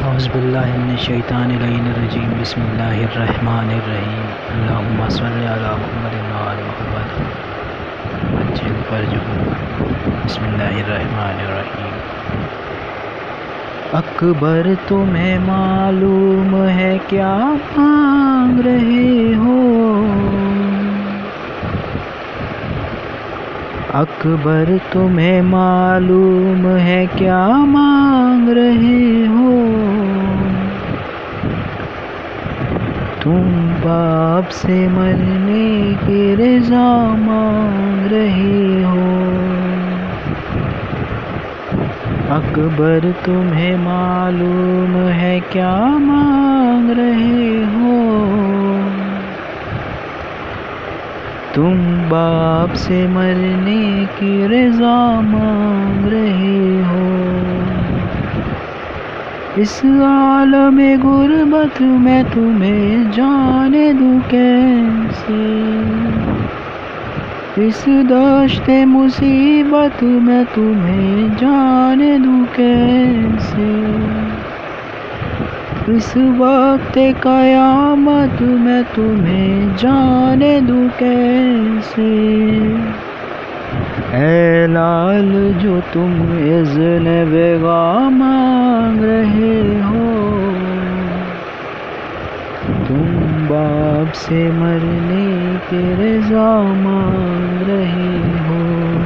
اعوذ باللہ من الشیطان اللعین الرجیم بسم اللہ الرحمن الرحیم اللہم صلی علی محمد وآل محمد عجل فرجہم بسم اللہ الرحمن الرحیم۔ اکبر تمہیں معلوم ہے کیا مانگ رہے ہو؟ اکبر تمہیں معلوم ہے کیا مانگ رہے ہو؟ تم باپ سے مرنے کی رضا مانگ رہے ہو۔ اکبر تمہیں معلوم ہے کیا مانگ رہے ہو؟ تم باپ سے مرنے کی رضا مانگ رہے ہو۔ اس عالم غربت میں تمہیں جانے دوں کیسے؟ اس دشت مصیبت میں تمہیں جانے دوں کیسے؟ اس وقت قیامت میں تمہیں جانے دوں کیسے؟ اے لال جو تم اذن بغا مانگ رہے ہو، تم باپ سے مرنے کی رضا مانگ رہے ہو۔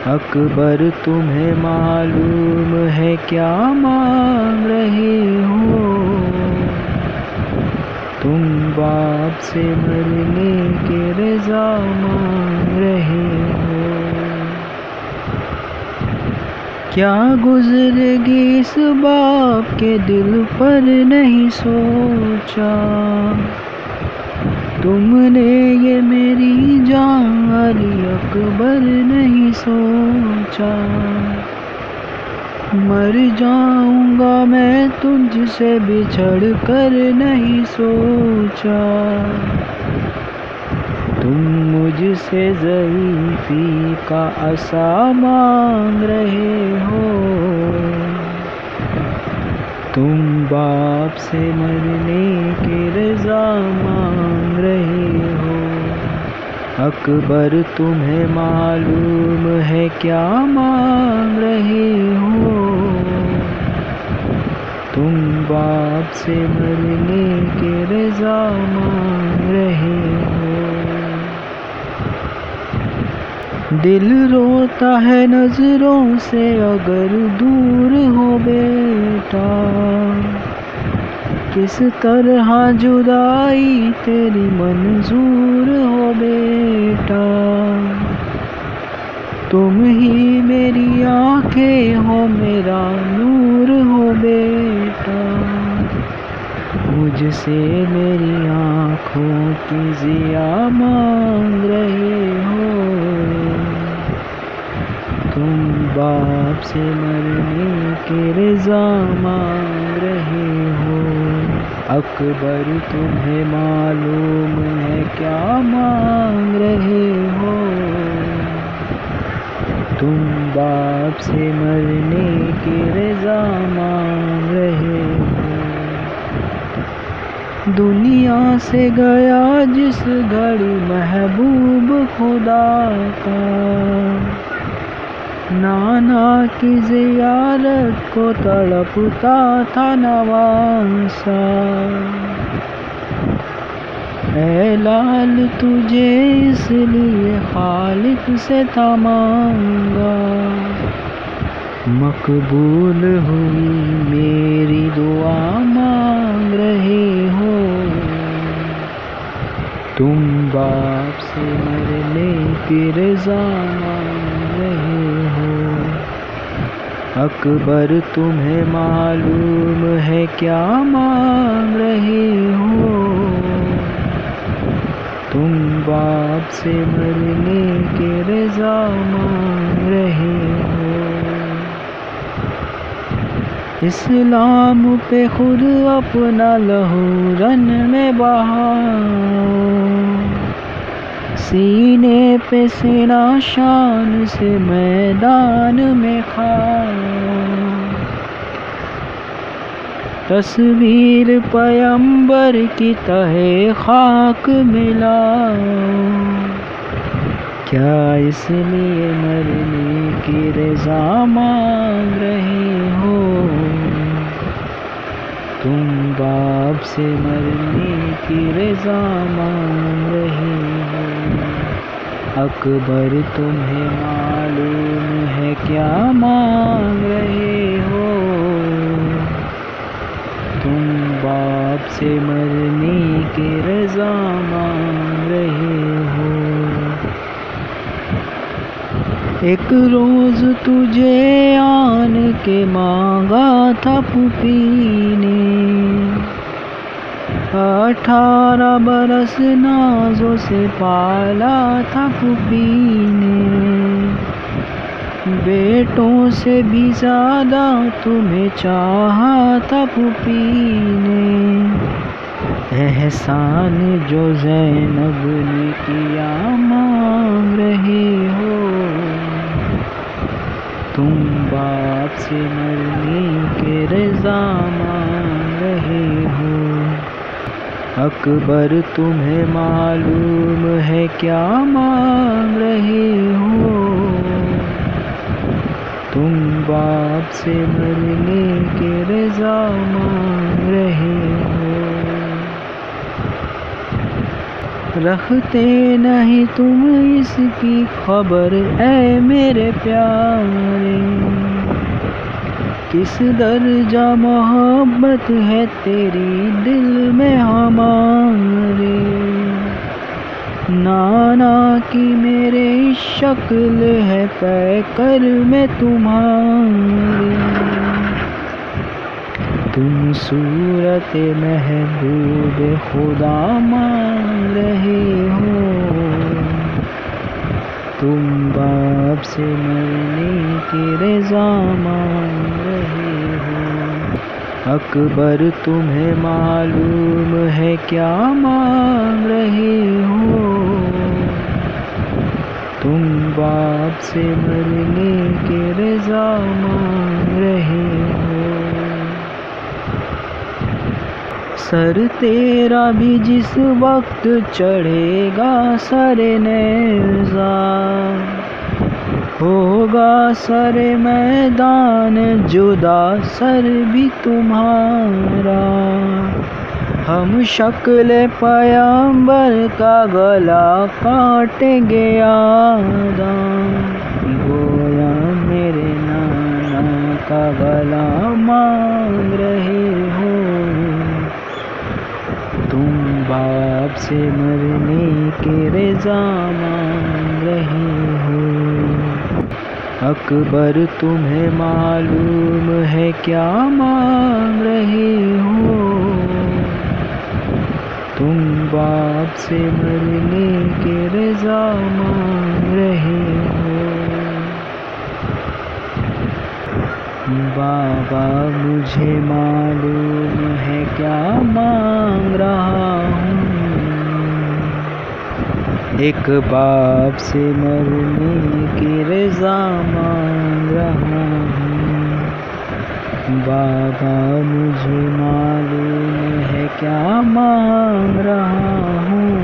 اکبر تمہیں معلوم ہے کیا مانگ رہے ہو؟ تم باپ سے مرنے کی رضا مانگ رہے ہو۔ کیا گزرے گی اس باپ کے دل پر نہیں سوچا؟ تم نے یہ میری جان علی اکبر نہیں سوچا؟ مر جاؤں گا میں تجھ سے بچھڑ کر نہیں سوچا؟ تم مجھ سے ضعیفی کا عصا مانگ رہے ہو۔ تم باپ سے مرنے کی رضا مانگ رہے ہو۔ اکبر تمہیں معلوم ہے کیا مانگ رہے ہو؟ تم باپ سے مرنے کی رضا مانگ رہے ہو۔ دل روتا ہے نظروں سے اگر دور ہو بیٹا، کس طرح جدائی تیری منظور ہو بیٹا؟ تم ہی میری آنکھیں ہو، میرا نور ہو بیٹا۔ مجھ سے میری آنکھوں کی ضیا مانگ رہے ہو۔ تم باپ سے مرنے کی رضا مانگ رہے ہو۔ اکبر تمہیں معلوم ہے کیا مانگ رہے ہو؟ تم باپ سے مرنے کی رضا مانگ رہے ہو۔ دنیا سے گیا جس گھڑی محبوب خدا کا، نانا کی زیارت کو تڑپتا تھا نواسا۔ اے لال تجھے اس لیے خالق سے تھا مانگا، مقبول ہوئی میری دعا مانگ رہے ہو۔ تم باپ سے مرنے کی رضا مانگ رہے ہو۔ اکبر تمہیں معلوم ہے کیا مانگ رہے ہو؟ تم باپ سے مرنے کی رضا مانگ رہے ہو۔ اسلام پہ خود اپنا لہو رن میں بہاؤ، سینے پہ سینہ شان سے میدان میں کھاؤ۔ تصویر پیمبر کی تہے خاک ملاؤ، کیا اس لیے مرنے کی رضا مانگ رہے ہو؟ تم باپ سے مرنے کی رضا مانگ رہے ہو۔ اکبر تمہیں معلوم ہے کیا مانگ رہے ہو؟ تم باپ سے مرنے کی رضا مانگ رہے ہو۔ ایک روز تجھے آن کے مانگا تھا پھوپھی نے، 18 برس نازوں سے پالا تھا پھوپھی نے، بیٹوں سے بھی زیادہ تمہیں چاہا تھا پھوپھی نے، احسان جو زینب نے کیا مانگ رہے ہو؟ تم باپ سے مرنے کی رضا مانگ رہے ہو۔ اکبر تمہیں معلوم ہے کیا مانگ رہے ہو؟ تم باپ سے مرنے کی رضا مانگ رہے ہو۔ رکھتے نہیں تم اس کی خبر اے میرے پیارے، کس درجہ محبت ہے تیری دل میں ہمارے، نانا کی میرے شکل ہے پیکر میں تمہارے، تم صورت محبوب خدا مانگ رہے ہو، تم باپ سے مرنے کی رضا مانگ رہے ہو۔ اکبر تمہیں معلوم ہے کیا مانگ رہے ہو؟ تم باپ سے مرنے کی رضا مانگ رہے ہو۔ سر تیرا بھی جس وقت چڑھے گا سر نیزہ، ہوگا سر میدان جدا سر بھی تمہارا، ہم شکل پیمبر کا گلا کاٹیں گے آدم، گویا میرے نانا کا گلا مانگ رہے ہو، تم باپ سے مرنے کی رضا مانگ رہے ہو۔ اکبر تمہیں معلوم ہے کیا مانگ رہے ہو؟ تم باپ سے مرنے کی رضا مانگ رہے ہو۔ بابا مجھے معلوم ہے کیا مانگ رہا ہوں، ایک باپ سے مرنے کی رضا مانگ رہا ہوں، بابا مجھے معلوم ہے کیا مانگ رہا ہوں،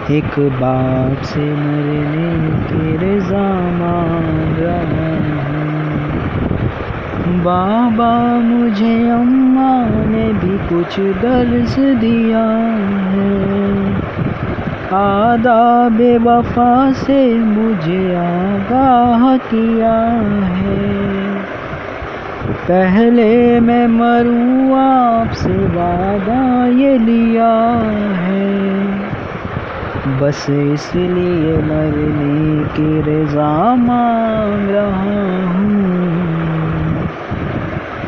ایک باپ سے مرنے کی رضا مانگ رہا ہوں، بابا مجھے اماں نے بھی کچھ درس دیا ہے، آداب وفا سے مجھے آگاہ کیا ہے، پہلے میں مروں آپ سے وعدہ یہ لیا ہے، بس اس لیے مرنے کی رضا مانگ رہا ہوں،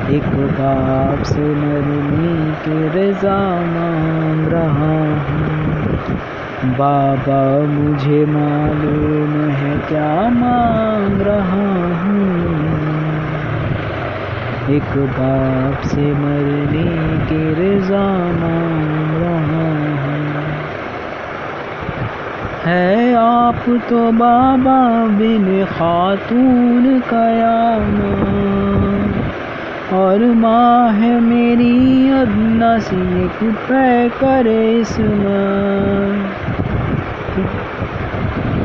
ایک باپ سے مرنے کی رضا مانگ رہا ہوں، بابا مجھے معلوم ہے کیا مانگ رہا ہوں، ایک باپ سے مرنے کی رضا مانگ رہا ہوں، ہے آپ تو بابا بن خاتون قیامت، اور ماں ہے میری ادنا سی ایک پے کرے اسماں،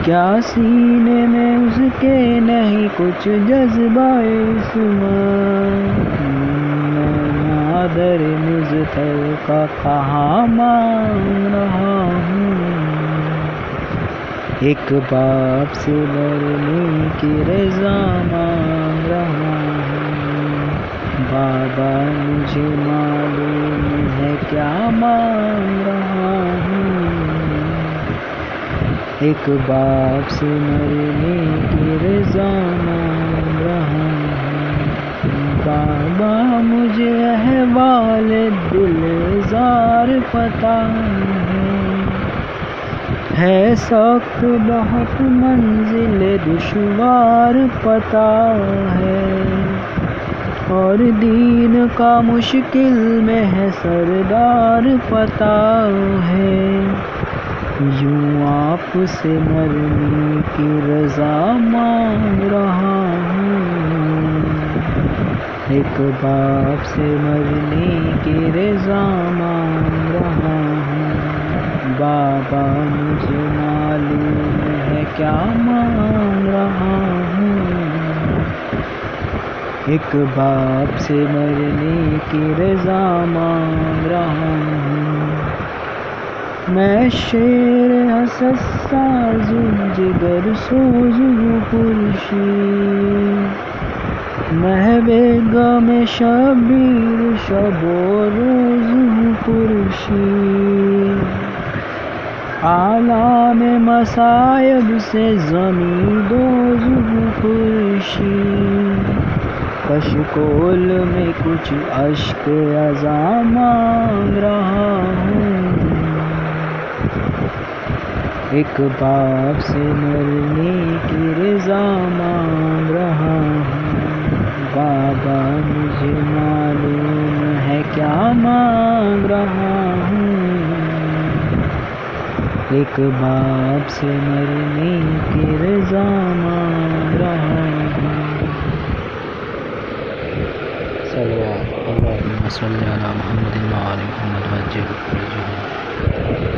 کیا سینے میں اس کے نہیں کچھ جذبہ اسماں، میں مادر مظفر کا کہاں مانگ رہا ہوں، ایک باپ سے مرنے کی رضا مانگ رہا ہوں، بابا مجھے معلوم ہے کیا مانگ رہا ہوں، ایک باپ سے مرنے کی رضا مانگ رہا ہوں، بابا مجھے احوال دل زار پتہ ہے سخت بہت منزل دشوار پتہ ہے، اور دین کا مشکل میں ہے سردار پتہ ہے، یوں آپ سے مرنے کی رضا مانگ رہا ہوں، ایک باپ سے مرنے کی رضا مانگ رہا ہوں، بابا مجھے معلوم ہے کیا مانگ رہا ہوں، ایک باپ سے مرنے کی رضا مانگ رہا ہوں، میں شیر حسد ساز جگر سوز ہوں پرشیر، محو غم شبیر شب و روز ہوں پرشیر، عالم مصائب سے زمیں دوز ہوں پرشیر، کشکول میں کچھ اشک ازاں مانگ رہا ہوں، ایک باپ سے مرنے کی رضا مانگ رہا ہوں، بابا مجھے معلوم ہے کیا مانگ رہا ہوں، ایک باپ سے مرنے کی رضا مانگ رہا ہوں، اللہم صلی علی محمد وعلی محمد وعجل فرجہ